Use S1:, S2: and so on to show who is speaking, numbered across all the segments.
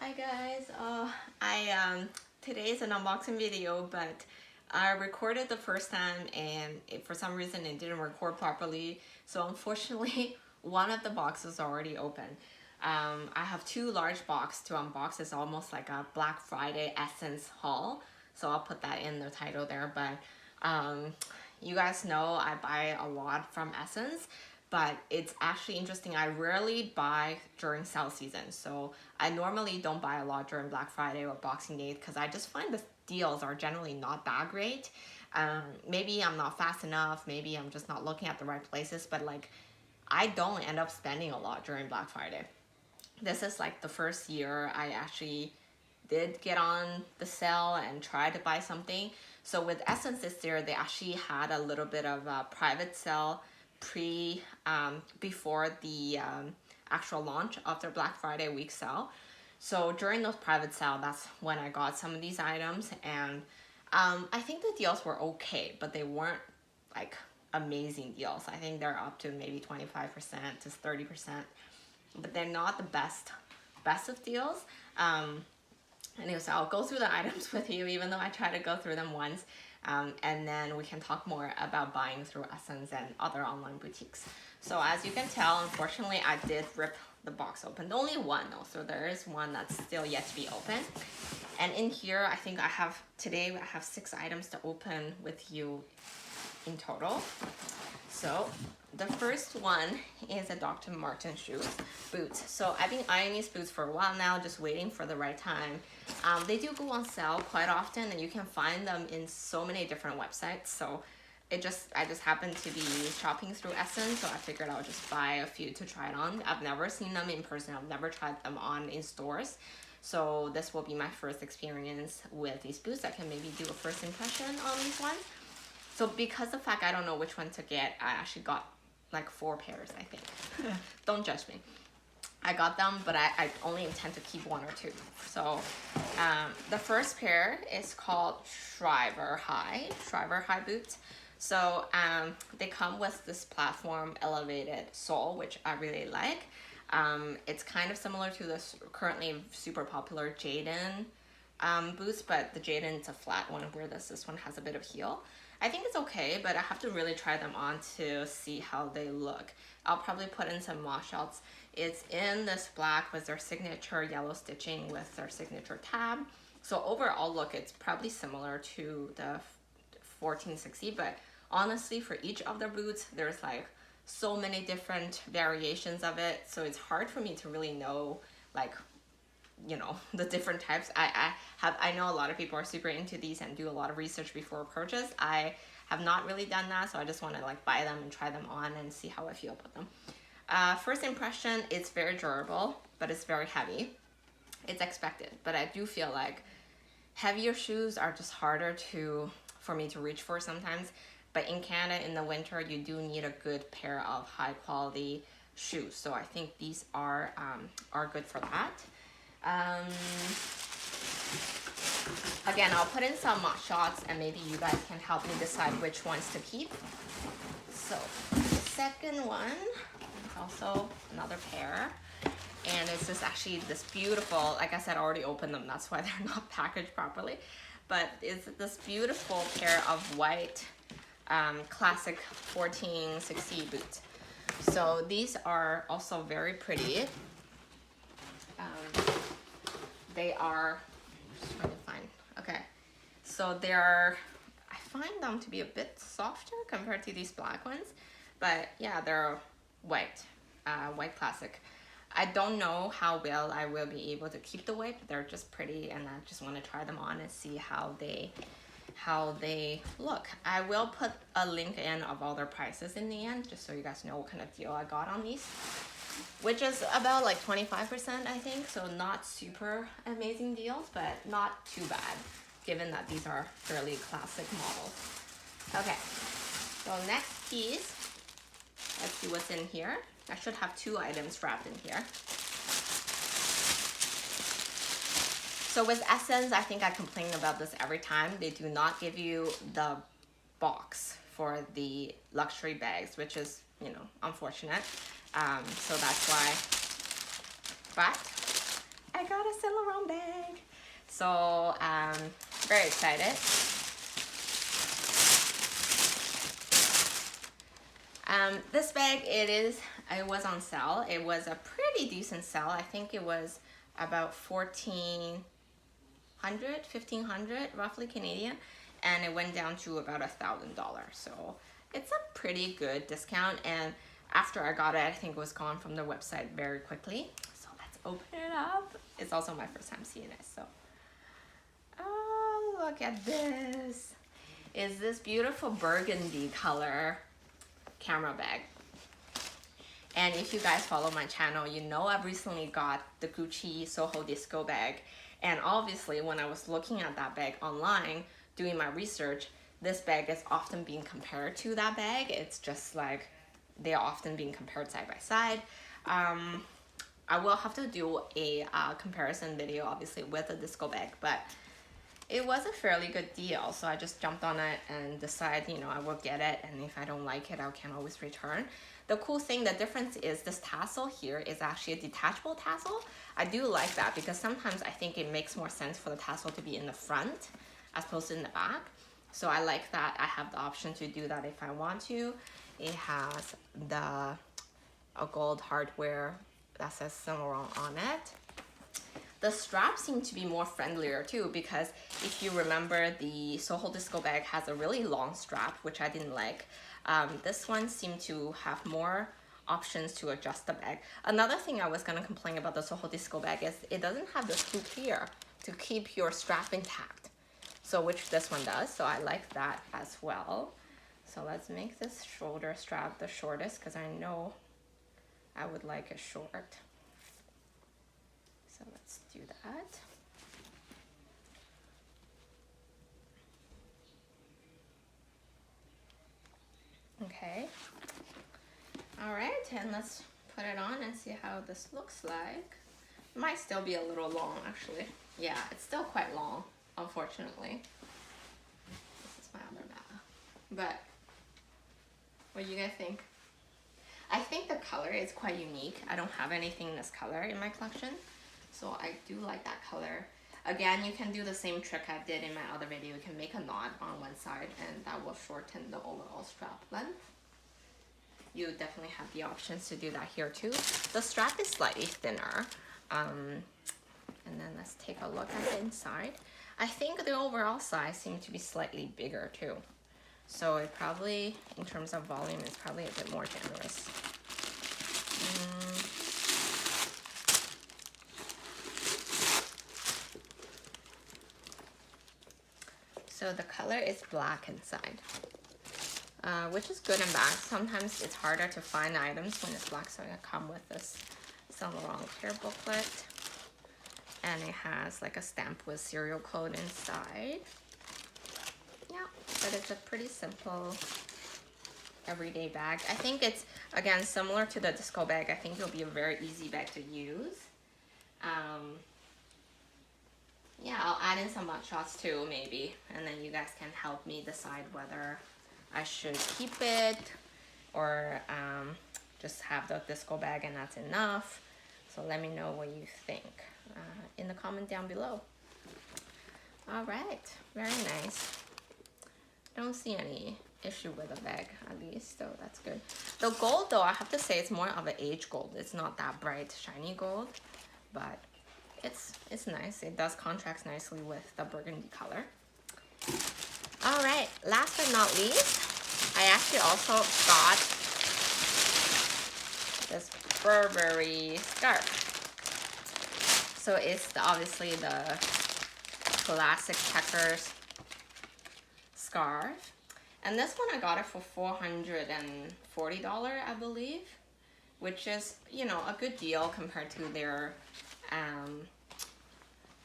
S1: Hi guys, today is an unboxing video, but I recorded the first time and for some reason it didn't record properly. So unfortunately, one of the boxes is already open. I have two large boxes to unbox. It's almost like a Black Friday Essence haul. So I'll put that in the title there. But you guys know I buy a lot from Essence. But it's actually interesting. I rarely buy during sale season. So I normally don't buy a lot during Black Friday or Boxing Day because I just find the deals are generally not that great. Maybe I'm not fast enough. Maybe I'm just not looking at the right places. But like, I don't end up spending a lot during Black Friday. This is like the first year I actually did get on the sale and try to buy something. So with Essence this year, they actually had a little bit of a private sale before the actual launch of their Black Friday week sale. So during those private sale, that's when I got some of these items, and I think the deals were okay, but they weren't like amazing deals. I think they're up to maybe 25% to 30%, but they're not the best of deals. Anyway, so I'll go through the items with you, even though I try to go through them once. And then we can talk more about buying through Ssense and other online boutiques. So as you can tell, unfortunately, I did rip the box open. Only one though, so there is one that's still yet to be opened. And in here, I think today I have 6 items to open with you in total. So the first one is a Dr. Martens boots. So I've been eyeing these boots for a while now, just waiting for the right time. They do go on sale quite often, and you can find them in so many different websites. So I just happened to be shopping through Ssense, so I figured I would just buy a few to try it on. I've never seen them in person. I've never tried them on in stores. So this will be my first experience with these boots. I can maybe do a first impression on these ones. So because the fact I don't know which one to get, I actually got like 4 pairs, I think. Don't judge me. I got them, but I only intend to keep 1 or 2. So the first pair is called Shriver High boots. So they come with this platform elevated sole, which I really like. It's kind of similar to this currently super popular Jaden boots, but the Jaden is a flat one, where this one has a bit of heel. I think it's okay, but I have to really try them on to see how they look. I'll probably put in some wash shots. It's in this black with their signature yellow stitching with their signature tab. So overall look, it's probably similar to the 1460, but honestly for each of their boots, there's like so many different variations of it. So it's hard for me to really know like, you know, the different types. I know a lot of people are super into these and do a lot of research before purchase. I have not really done that, so I just want to like buy them and try them on and see how I feel about them. First impression, it's very durable, but it's very heavy. It's expected, but I do feel like heavier shoes are just harder for me to reach for sometimes. But in Canada in the winter, you do need a good pair of high quality shoes. So I think these are good for that. Again, I'll put in some shots and maybe you guys can help me decide which ones to keep. So the second one is also another pair, and it's just actually this beautiful, like I said, I already opened them, that's why they're not packaged properly, but it's this beautiful pair of white classic 1460 boots. So these are also very pretty. They are, just trying to find, okay. So I find them to be a bit softer compared to these black ones, but yeah, they're white classic. I don't know how well I will be able to keep the weight, but they're just pretty, and I just want to try them on and see how they look. I will put a link in of all their prices in the end, just so you guys know what kind of deal I got on these, which is about like 25%, I think. So not super amazing deals, but not too bad, given that these are fairly classic models. Okay, so next piece, let's see what's in here. I should have 2 items wrapped in here. So with Ssense, I think I complain about this every time. They do not give you the box for the luxury bags, which is, you know, unfortunate. So that's why. But I got a Saint Laurent bag. So very excited. This bag, it was on sale. It was a pretty decent sale. I think it was about 1,500 roughly Canadian, and it went down to about $1,000. So it's a pretty good discount, and after I got it, I think it was gone from the website very quickly. So let's open it up. It's also my first time seeing it, so. Oh, look at this. Is this beautiful burgundy color camera bag. And if you guys follow my channel, you know I've recently got the Gucci Soho Disco bag. And obviously when I was looking at that bag online, doing my research, this bag is often being compared to that bag. It's just like, they're often being compared side by side. I will have to do a comparison video, obviously, with a disco bag, but it was a fairly good deal. So I just jumped on it and decided, you know, I will get it. And if I don't like it, I can always return. The cool thing, the difference is this tassel here is actually a detachable tassel. I do like that because sometimes I think it makes more sense for the tassel to be in the front as opposed to in the back. So I like that I have the option to do that if I want to. It has a gold hardware that says Saint Laurent on it. The strap seemed to be more friendlier too, because if you remember, the Soho Disco bag has a really long strap, which I didn't like. This one seemed to have more options to adjust the bag. Another thing I was gonna complain about the Soho Disco bag is it doesn't have this hoop here to keep your strap intact. So which this one does, so I like that as well. So let's make this shoulder strap the shortest because I know I would like it short. So let's do that. Okay. All right, and let's put it on and see how this looks like. It might still be a little long, actually. Yeah, it's still quite long, unfortunately. This is my other bag. But what do you guys think? I think the color is quite unique. I don't have anything in this color in my collection, so I do like that color. Again, you can do the same trick I did in my other video. You can make a knot on one side and that will shorten the overall strap length. You definitely have the options to do that here too. The strap is slightly thinner. And then let's take a look at the inside. I think the overall size seemed to be slightly bigger too. So it probably, in terms of volume, is probably a bit more generous. So the color is black inside, which is good and bad. Sometimes it's harder to find items when it's black, so I come with this Saint Laurent clear booklet. And it has like a stamp with serial code inside. Yeah, but it's a pretty simple everyday bag. I think it's, again, similar to the disco bag. I think it'll be a very easy bag to use. Yeah, I'll add in some mug shots too, maybe. And then you guys can help me decide whether I should keep it or just have the disco bag and that's enough. So let me know what you think in the comment down below. All right, very nice. Don't see any issue with the bag, at least, so that's good. The gold, though, I have to say it's more of an age gold. It's not that bright, shiny gold, but it's nice. It does contrast nicely with the burgundy color. All right, last but not least, I actually also got this Burberry scarf. So it's obviously the classic checkers scarf. And this one I got it for $440, I believe, which is, you know, a good deal compared to their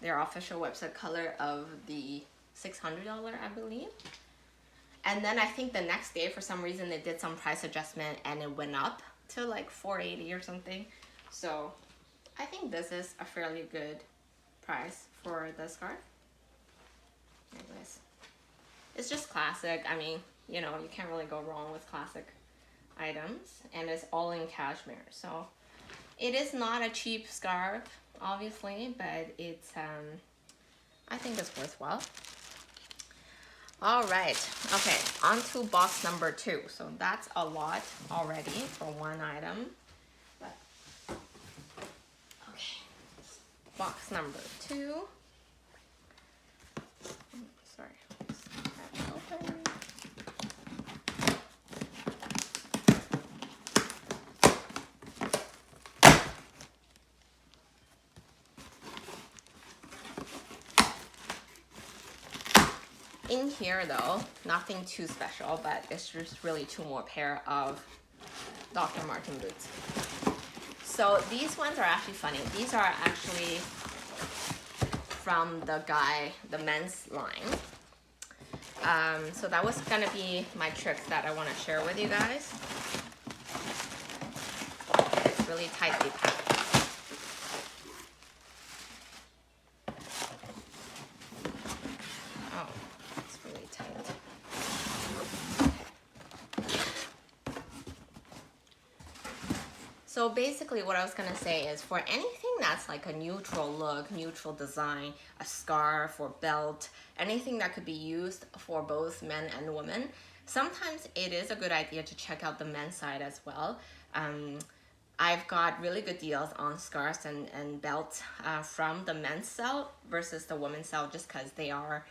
S1: official website color of the $600, I believe. And then I think the next day, for some reason, they did some price adjustment and it went up to like $480 or something. So I think this is a fairly good price for the scarf. Anyways, it's just classic. I mean, you know, you can't really go wrong with classic items, and it's all in cashmere. So it is not a cheap scarf, obviously, but it's I think it's worthwhile. All right, okay, on to box number 2. So that's a lot already for one item. But, okay, box number 2. Sorry, open. In here though, nothing too special, but it's just really 2 more pair of Dr. Martens boots. So these ones are actually funny. These are actually from the men's line. So that was gonna be my trick that I wanna share with you guys. It's really tightly packed. So basically what I was gonna say is for anything that's like a neutral look, neutral design, a scarf or belt, anything that could be used for both men and women, sometimes it is a good idea to check out the men's side as well. I've got really good deals on scarves and belts from the men's sale versus the women's sale, just because they are,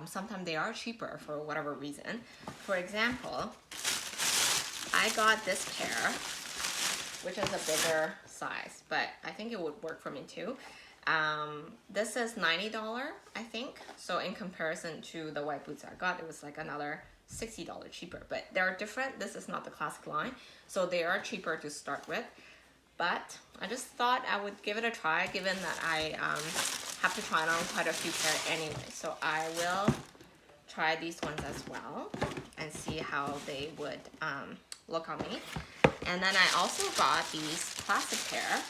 S1: sometimes they are cheaper for whatever reason. For example, I got this pair, which is a bigger size, but I think it would work for me too. This is $90, I think. So in comparison to the white boots I got, it was like another $60 cheaper, but they're different. This is not the classic line, so they are cheaper to start with. But I just thought I would give it a try, given that I have to try it on quite a few pair anyway. So I will try these ones as well and see how they would look on me. And then I also got these classic pair.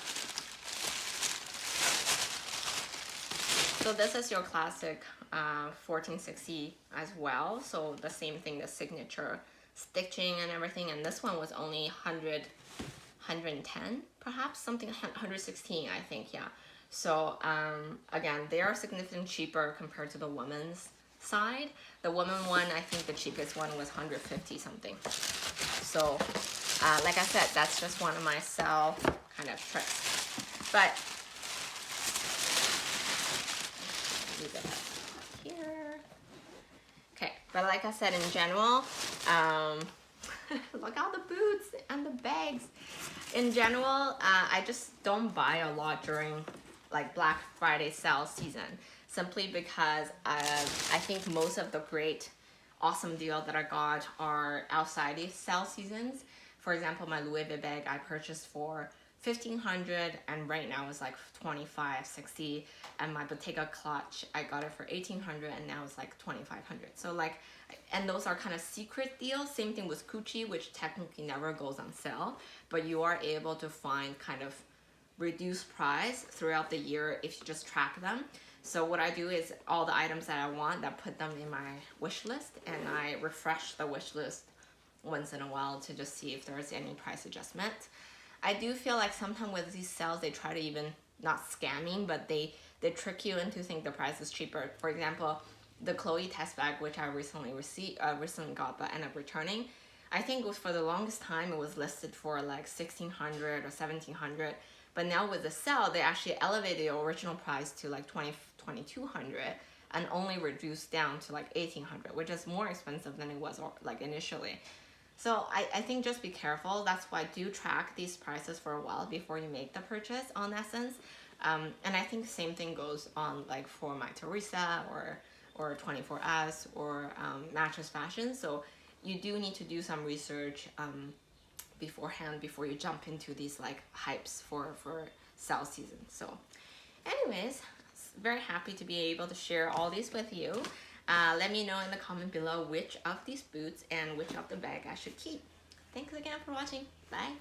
S1: So this is your classic 1460 as well. So the same thing, the signature stitching and everything. And this one was only 110 perhaps, something 116 I think, yeah. So again, they are significantly cheaper compared to the women's side. The women one, I think the cheapest one was 150 something. So like I said, that's just one of my sell kind of tricks. But leave it here. Okay, but like I said, in general, look at the boots and the bags. In general, I just don't buy a lot during like Black Friday sale season, simply because I think most of the great, awesome deals that I got are outside these sale seasons. For example, my Louis Vuitton bag I purchased for $1,500 and right now it's like $25.60, and my Bottega clutch I got it for $1,800 and now it's like $2,500. So like, and those are kind of secret deals. Same thing with Gucci, which technically never goes on sale, but you are able to find kind of reduced price throughout the year if you just track them. So what I do is all the items that I want, I put them in my wish list, and I refresh the wish list once in a while to just see if there's any price adjustment. I do feel like sometimes with these sales, they try to even, not scamming, but they trick you into think the price is cheaper. For example, the Chloe test bag, which I recently got but ended up returning, I think it was for the longest time it was listed for like $1,600 or $1,700, but now with the sale they actually elevated the original price to like $2,200 and only reduced down to like $1,800, which is more expensive than it was like initially. So I think just be careful. That's why do track these prices for a while before you make the purchase on Ssense. And I think the same thing goes on like for my Teresa or 24S or Mattress Fashion. So you do need to do some research beforehand before you jump into these like hypes for sale season. So anyways, very happy to be able to share all these with you. Let me know in the comment below which of these boots and which of the bag I should keep. Thanks again for watching. Bye.